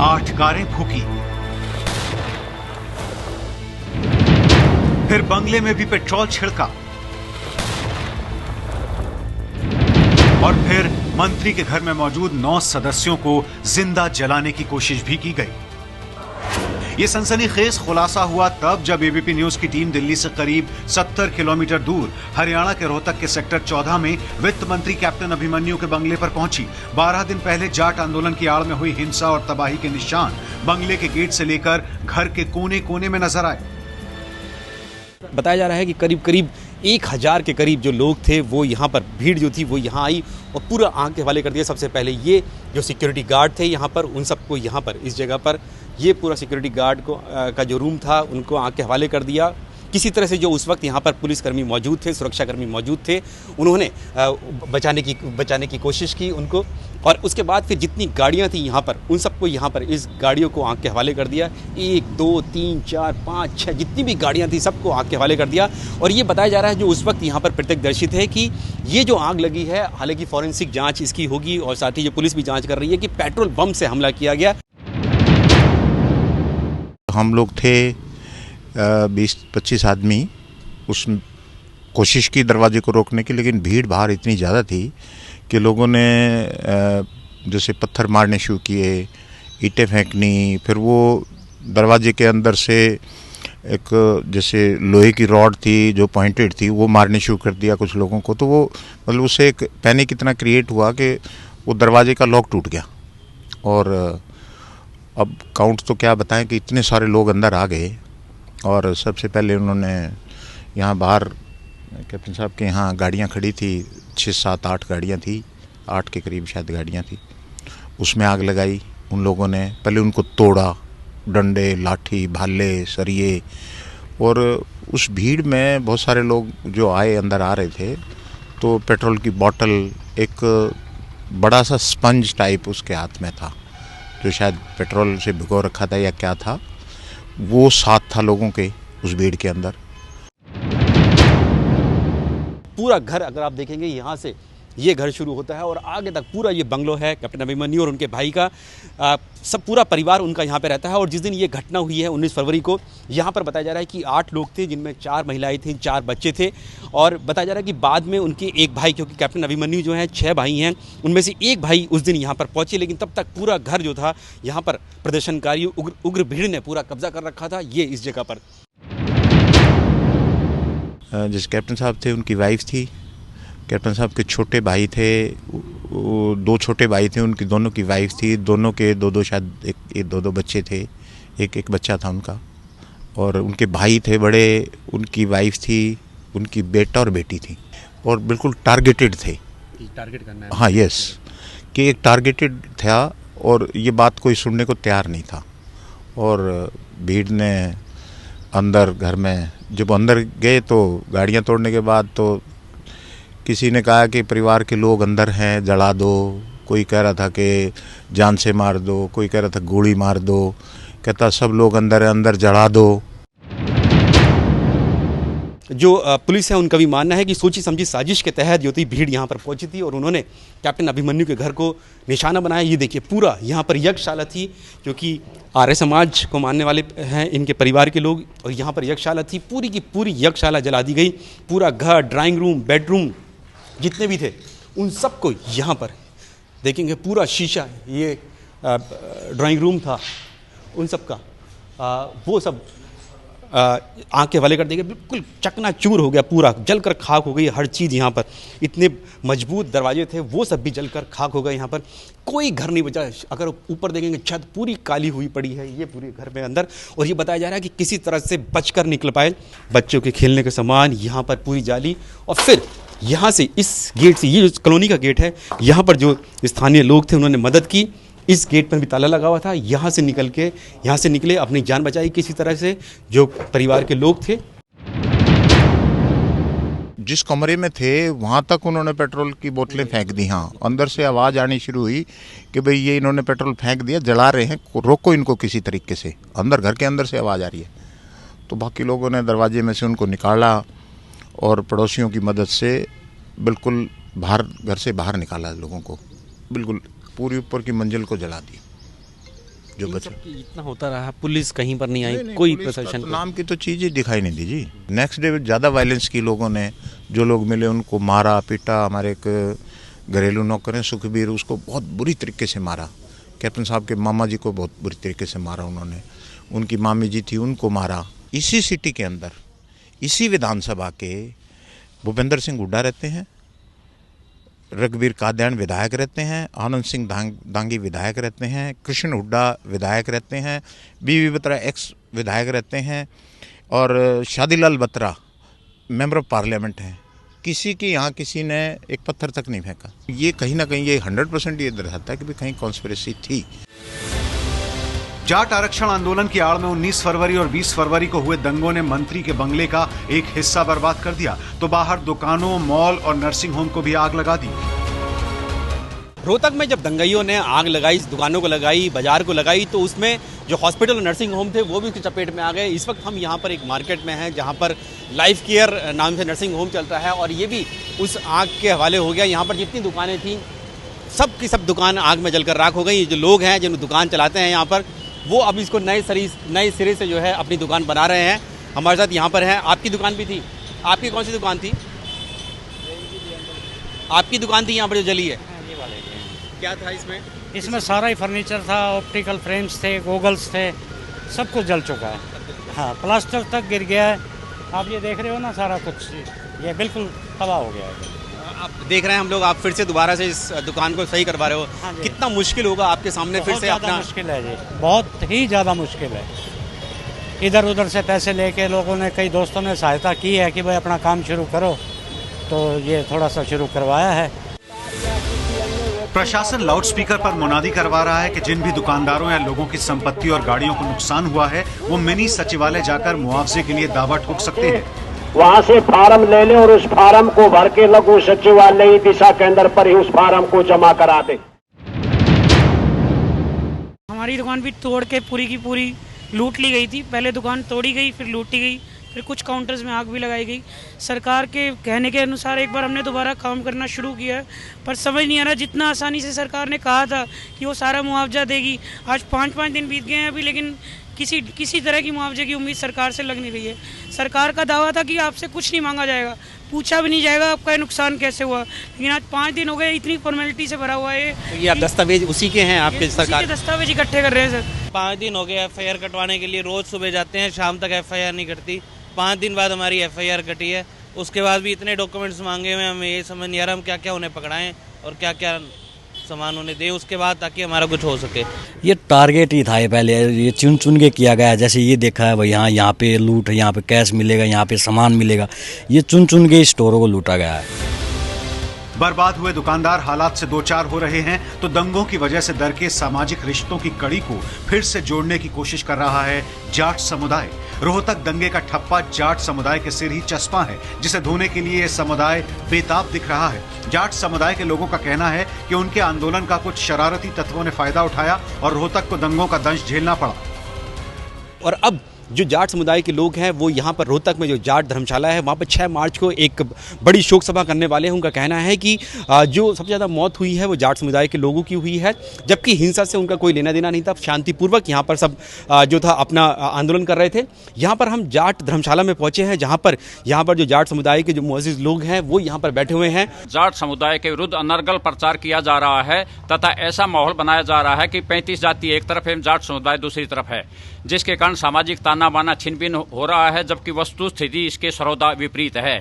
8 कारें फूकी। फिर बंगले में भी पेट्रोल छिड़का और फिर मंत्री के घर में मौजूद 9 सदस्यों को जिंदा जलाने की कोशिश भी की गई। यह सनसनीखेज खुलासा हुआ तब जब एबीपी न्यूज की टीम दिल्ली से करीब 70 किलोमीटर दूर हरियाणा के रोहतक के सेक्टर 14 में वित्त मंत्री कैप्टन अभिमन्यु के बंगले पर पहुंची। 12 दिन पहले जाट आंदोलन की आड़ में हुई हिंसा और तबाही के निशान बंगले के गेट से लेकर घर के कोने कोने में नजर आए। बताया जा रहा है कि करीब करीब 1000 के करीब जो लोग थे वो यहाँ पर भीड़ जो थी वो यहाँ आई और पूरा आंख के हवाले कर दिया। सबसे पहले ये जो सिक्योरिटी गार्ड थे यहाँ पर, उन सबको यहाँ पर इस जगह पर ये पूरा सिक्योरिटी गार्ड को का जो रूम था उनको आंख के हवाले कर दिया। किसी तरह से जो उस वक्त यहाँ पर पुलिसकर्मी मौजूद थे, सुरक्षाकर्मी मौजूद थे, उन्होंने बचाने की कोशिश की उनको। और उसके बाद फिर जितनी गाड़ियाँ थी यहाँ पर उन सबको यहाँ पर इस गाड़ियों को आंख के हवाले कर दिया। 1 2 3 4 5 6 जितनी भी गाड़ियाँ थी सबको आंख के हवाले कर दिया। और ये बताया जा रहा है जो उस वक्त यहाँ पर प्रत्यक्षदर्शी थे कि ये जो आग लगी है, हालांकि फॉरेंसिक जाँच इसकी होगी और साथ ही जो पुलिस भी जाँच कर रही है कि पेट्रोल बम से हमला किया गया। हम लोग थे 20-25 आदमी, उस कोशिश की दरवाजे को रोकने की, लेकिन भीड़ बाहर इतनी ज़्यादा थी कि लोगों ने जैसे पत्थर मारने शुरू किए, ईंटें फेंकनी, फिर वो दरवाजे के अंदर से एक जैसे लोहे की रॉड थी जो पॉइंटेड थी वो मारने शुरू कर दिया कुछ लोगों को। तो वो मतलब उससे एक पैनिक इतना क्रिएट हुआ कि वो दरवाजे का लॉक टूट गया। और अब काउंट तो क्या बताएं कि इतने सारे लोग अंदर आ गए। और सबसे पहले उन्होंने यहाँ बाहर कैप्टन साहब के यहाँ गाड़ियाँ खड़ी थी, 6 7 8 गाड़ियाँ थी, 8 के करीब शायद गाड़ियाँ थी, उसमें आग लगाई। उन लोगों ने पहले उनको तोड़ा, डंडे, लाठी, भाले, सरिये। और उस भीड़ में बहुत सारे लोग जो आए अंदर आ रहे थे, तो पेट्रोल की बोतल, एक बड़ा सा स्पंज टाइप उसके हाथ में था जो शायद पेट्रोल से भिगो रखा था या क्या था, वो साथ था लोगों के उस भीड़ के अंदर। पूरा घर अगर आप देखेंगे यहाँ से ये घर शुरू होता है और आगे तक पूरा ये बंगलो है कैप्टन अभिमन्यु और उनके भाई का। सब पूरा परिवार उनका यहाँ पे रहता है। और जिस दिन ये घटना हुई है 19 फरवरी को, यहाँ पर बताया जा रहा है कि 8 लोग थे जिनमें 4 महिलाएं थीं, 4 बच्चे थे। और बताया जा रहा है कि बाद में उनके एक भाई, क्योंकि कैप्टन अभिमन्यु जो हैं 6 भाई हैं, उनमें से एक भाई उस दिन यहाँ पर पहुँचे, लेकिन तब तक पूरा घर जो था यहाँ पर प्रदर्शनकारी उग्र भीड़ ने पूरा कब्जा कर रखा था ये इस जगह पर। जिस कैप्टन साहब थे उनकी वाइफ थी, कैप्टन साहब के छोटे भाई थे, 2 छोटे भाई थे, उनकी दोनों की वाइफ थी, दोनों के 2 शायद 2 बच्चे थे, एक बच्चा था उनका। और उनके भाई थे बड़े, उनकी वाइफ थी, उनकी बेटा और बेटी थी। और बिल्कुल टारगेटेड थे, टारगेट करना है। हाँ, यस, कि एक टारगेटेड था और ये बात कोई सुनने को तैयार नहीं था। और भीड़ ने अंदर घर में जब अंदर गए तो गाड़ियाँ तोड़ने के बाद तो किसी ने कहा कि परिवार के लोग अंदर हैं, जला दो, कोई कह रहा था कि जान से मार दो, कोई कह रहा था गोली मार दो, कहता सब लोग अंदर है, अंदर जला दो। जो पुलिस है उनका भी मानना है कि सोची समझी साजिश के तहत जो थी भीड़ यहाँ पर पहुंची थी और उन्होंने कैप्टन अभिमन्यु के घर को निशाना बनाया। ये देखिए पूरा यहाँ पर यज्ञशाला थी, क्योंकि आर्य समाज को मानने वाले हैं इनके परिवार के लोग, और यहाँ पर यज्ञशाला थी। पूरी की पूरी यज्ञशाला जला दी गई। पूरा घर, ड्राइंग रूम, बेडरूम जितने भी थे उन सबको यहाँ पर देखेंगे पूरा शीशा, ये ड्राइंग रूम था उन सब का, वो सब आँख के हवाले कर देंगे। बिल्कुल चकनाचूर हो गया, पूरा जलकर खाक हो गई हर चीज़। यहाँ पर इतने मजबूत दरवाजे थे वो सब भी जलकर खाक हो गए। यहाँ पर कोई घर नहीं बचा। अगर ऊपर देखेंगे छत पूरी काली हुई पड़ी है ये पूरे घर में अंदर। और ये बताया जा रहा है कि किसी तरह से बचकर निकल पाए। बच्चों के खेलने के सामान यहाँ पर पूरी जाली। और फिर यहाँ से इस गेट से, ये जो कॉलोनी का गेट है, यहाँ पर जो स्थानीय लोग थे उन्होंने मदद की। इस गेट पर भी ताला लगा हुआ था, यहाँ से निकले, अपनी जान बचाई किसी तरह से जो परिवार के लोग थे। जिस कमरे में थे वहाँ तक उन्होंने पेट्रोल की बोतलें फेंक दी। हाँ, अंदर से आवाज़ आनी शुरू हुई कि भाई ये इन्होंने पेट्रोल फेंक दिया, जला रहे हैं, रोको इनको किसी तरीके से। अंदर घर के अंदर से आवाज़ आ रही है। तो बाकी लोगों ने दरवाजे में से उनको निकाला और पड़ोसियों की मदद से बिल्कुल बाहर, घर से बाहर निकाला लोगों को, बिल्कुल पूरी ऊपर की मंजिल को जला दी। जो इन बचे। सब की इतना होता रहा, पुलिस कहीं पर नहीं आई, नहीं, कोई पुलिस का प्रशासन तो नाम की तो चीज़ ही दिखाई नहीं दी जी। नेक्स्ट डे ज़्यादा वायलेंस की लोगों ने, जो लोग मिले उनको मारा पीटा। हमारे एक घरेलू नौकर हैं सुखबीर, उसको बहुत बुरी तरीके से मारा। कैप्टन साहब के मामा जी को बहुत बुरी तरीके से मारा उन्होंने। उनकी मामी जी थी, उनको मारा। इसी सिटी के अंदर, इसी विधानसभा के भूपेंद्र सिंह हुड्डा रहते हैं, रघुवीर कादयान विधायक रहते हैं, आनंद सिंह दांगी विधायक रहते हैं, कृष्ण हुड्डा विधायक रहते हैं, बीवी बत्रा एक्स विधायक रहते हैं, और Shadilal Batra member of parliament हैं। किसी के यहाँ किसी ने एक पत्थर तक नहीं फेंका। ये कहीं ना कहीं ये 100% ये दर्शाता है कि भी कहीं कॉन्स्पिरेसी थी। जाट आरक्षण आंदोलन की आड़ में 19 फरवरी और 20 फरवरी को हुए दंगों ने मंत्री के बंगले का एक हिस्सा बर्बाद कर दिया, तो बाहर दुकानों, मॉल और नर्सिंग होम को भी आग लगा दी। रोहतक में जब दंगाइयों ने आग लगाई, दुकानों को लगाई, बाजार को लगाई, तो उसमें जो हॉस्पिटल और नर्सिंग होम थे वो भी उसकी चपेट में आ गए। इस वक्त हम यहाँ पर एक मार्केट में हैं जहाँ पर लाइफ केयर नाम से नर्सिंग होम चलता है, और ये भी उस आग के हवाले हो गया। यहाँ पर जितनी दुकानें थीं सब की सब दुकान आग में जलकर राख हो गई। जो लोग हैं जिन दुकान चलाते हैं यहाँ पर, वो अब इसको नए सिरे से जो है अपनी दुकान बना रहे हैं। हमारे साथ यहाँ पर हैं। आपकी दुकान भी थी? आपकी कौन सी दुकान थी? आपकी दुकान थी यहाँ पर जो जली है? क्या था इसमें? इसमें सारा ही फर्नीचर था, ऑप्टिकल फ्रेम्स थे, गॉगल्स थे, सब कुछ जल चुका है। हाँ, प्लास्टर तक गिर गया है। आप ये देख रहे हो ना, सारा कुछ ये बिल्कुल तबाह हो गया है। आप देख रहे हैं हम लोग, आप फिर से दोबारा से इस दुकान को सही करवा रहे हो। हाँ, कितना मुश्किल होगा आपके सामने फिर से अपना? मुश्किल है जी, बहुत ही ज़्यादा मुश्किल है। इधर उधर से पैसे लेके लोगों ने, कई दोस्तों ने सहायता की है कि भाई अपना काम शुरू करो, तो ये थोड़ा सा शुरू करवाया है। प्रशासन लाउडस्पीकर पर मुनादी करवा रहा है कि जिन भी दुकानदारों या लोगों की संपत्ति और गाड़ियों को नुकसान हुआ है, वो मिनी सचिवालय जाकर मुआवजे के लिए दावा ठोक सकते हैं। वहाँ से फार्म ले लें और उस फार्म को भर के लघु सचिवालय दिशा केंद्र पर ही उस फार्म को जमा करा दें। हमारी दुकान भी तोड़ के पूरी की पूरी लूट ली गई थी। पहले दुकान तोड़ी गई, फिर लूटी गई, फिर कुछ काउंटर्स में आग भी लगाई गई। सरकार के कहने के अनुसार एक बार हमने दोबारा काम करना शुरू किया, पर समझ नहीं आ रहा, जितना आसानी से सरकार ने कहा था कि वो सारा मुआवजा देगी, आज 5-5 दिन बीत गए हैं अभी, लेकिन किसी तरह की मुआवजे की उम्मीद सरकार से लग नहीं रही है। सरकार का दावा था कि आपसे कुछ नहीं मांगा जाएगा, पूछा भी नहीं जाएगा आपका ये नुकसान कैसे हुआ, लेकिन आज 5 दिन हो गए, इतनी फॉर्मेलिटी से भरा हुआ है। तो ये आप दस्तावेज उसी के हैं आपके? सरकार के दस्तावेज इकट्ठे कर रहे हैं सर। 5 दिन हो गए FIR कटवाने के लिए, रोज सुबह जाते हैं, शाम तक FIR नहीं कटती। 5 दिन बाद हमारी FIR कटी है, उसके बाद भी इतने डॉक्यूमेंट्स मांगे हुए हैं। हमें ये समझ नहीं आ रहा हम क्या क्या उन्हें पकड़ाएं और क्या क्या सामान उन्हें दें उसके बाद, ताकि हमारा कुछ हो सके। ये टारगेट ही था, ये पहले ये चुन चुन के किया गया है। जैसे ये देखा है भाई, यहाँ पे लूट है, यहाँ पे कैश मिलेगा, यहाँ पे सामान मिलेगा, ये चुन चुन के स्टोरों को लूटा गया है। बर्बाद हुए दुकानदार हालात से दो चार हो रहे हैं, तो दंगों की वजह से दरके सामाजिक रिश्तों की कड़ी को फिर से जोड़ने की कोशिश कर रहा है जाट समुदाय। रोहतक दंगे का ठप्पा जाट समुदाय के सिर ही चस्पा है, जिसे धोने के लिए यह समुदाय बेताब दिख रहा है। जाट समुदाय के लोगों का कहना है कि उनके आंदोलन का कुछ शरारती तत्वों ने फायदा उठाया और रोहतक को दंगों का दंश झेलना पड़ा। और अब जो जाट समुदाय के लोग हैं वो यहाँ पर रोहतक में जो जाट धर्मशाला है वहाँ पर 6 मार्च को एक बड़ी शोक सभा करने वाले हैं। उनका कहना है कि जो सबसे ज़्यादा मौत हुई है वो जाट समुदाय के लोगों की हुई है, जबकि हिंसा से उनका कोई लेना देना नहीं था। शांतिपूर्वक यहाँ पर सब जो था अपना आंदोलन कर रहे थे। यहाँ पर हम जाट धर्मशाला में पहुँचे हैं, जहाँ पर जो जाट समुदाय के जो मुअज़्ज़िज़ लोग हैं वो यहाँ पर बैठे हुए हैं। जाट समुदाय के विरुद्ध अनर्गल प्रचार किया जा रहा है तथा ऐसा माहौल बनाया जा रहा है कि 35 जाति एक तरफ एवं जाट समुदाय दूसरी तरफ है, जिसके कारण सामाजिक ताना बाना छिन भिन हो रहा है, जबकि वस्तु स्थिति इसके सर्वदा विपरीत है।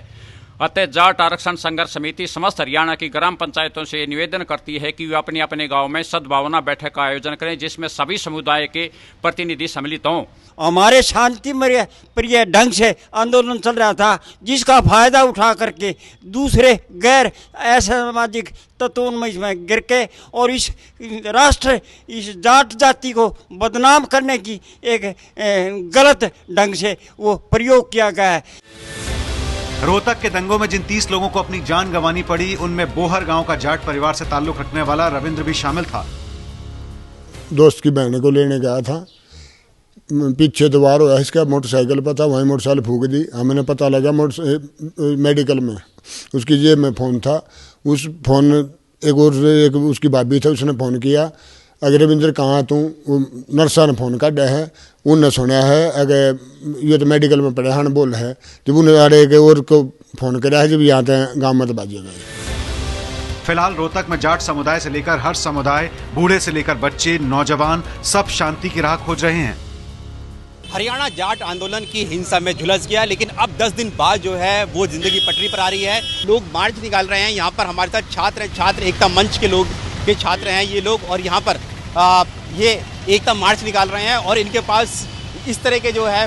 अतः जाट आरक्षण संघर्ष समिति समस्त हरियाणा की ग्राम पंचायतों से निवेदन करती है कि वे अपने अपने गांव में सद्भावना बैठक का आयोजन करें, जिसमें सभी समुदाय के प्रतिनिधि सम्मिलित हों। हमारे शांति प्रिय ढंग से आंदोलन चल रहा था, जिसका फायदा उठा करके दूसरे गैर असामाजिक तत्वों में इसमें गिर के और इस राष्ट्र, इस जाट जाति को बदनाम करने की एक गलत ढंग से वो प्रयोग किया गया है। रोहतक के दंगों में जिन 30 लोगों को अपनी जान गंवानी पड़ी, उनमें बोहर गांव का जाट परिवार से ताल्लुक रखने वाला रविंद्र भी शामिल था। दोस्त की बहन को लेने गया था, पीछे दीवार हुआ, इसका मोटरसाइकिल पर था, वहीं मोटरसाइकिल फूंक दी। हमें पता लगा मेडिकल में उसकी जेब में फ़ोन था। उस फ़ोन एक उसकी भाभी था, उसने फ़ोन किया, अगर रविंद्र कहाँ तू नर्सा ने फोन काटा है, उनने सुना है अगर ये तो मेडिकल में पढ़े हन बोल है, जब उन्हें अरे के और को फोन करा है जब यहाँ तक गाँव में तो बाजिएगा। फिलहाल रोहतक में जाट समुदाय से लेकर हर समुदाय, बूढ़े से लेकर बच्चे, नौजवान सब शांति की राह खोज रहे हैं। हरियाणा जाट आंदोलन की हिंसा में झुलस गया, लेकिन अब 10 दिन बाद जो है वो जिंदगी पटरी पर आ रही है। लोग मार्च निकाल रहे हैं। यहाँ पर हमारे साथ छात्र एकता मंच के लोग के छात्र हैं ये लोग, और यहाँ पर ये एकता मार्च निकाल रहे हैं और इनके पास इस तरह के जो है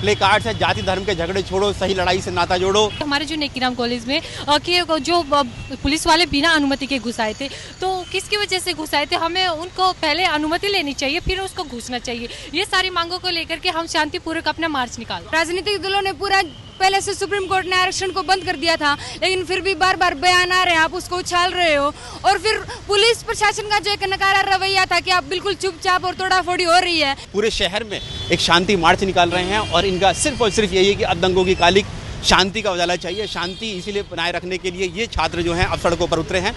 प्ले कार्ड्स है, जाति धर्म के झगड़े छोड़ो, सही लड़ाई से नाता जोड़ो। हमारे जो नेकीराम कॉलेज में कि जो पुलिस वाले बिना अनुमति के घुस आए थे, तो किसकी वजह से घुस आए थे, हमें उनको पहले अनुमति लेनी चाहिए फिर उसको घुसना चाहिए। ये सारी मांगों को लेकर के हम शांतिपूर्वक अपना मार्च निकाले। राजनीतिक दलों ने पूरा पहले से सुप्रीम कोर्ट ने आरक्षण को बंद कर दिया था, लेकिन फिर भी बार बार बयान आ रहे हैं, आप उसको उछाल रहे हो। और फिर पुलिस प्रशासन का जो एक नकारा रवैया था कि आप बिल्कुल चुपचाप और तोड़ाफोड़ी हो रही है। पूरे शहर में एक शांति मार्च निकाल रहे हैं और इनका सिर्फ और सिर्फ यही है कि अब दंगों की कालिक शांति का उजाला चाहिए। शांति इसीलिए बनाए रखने के लिए ये छात्र जो हैं अब सड़कों पर उतरे हैं।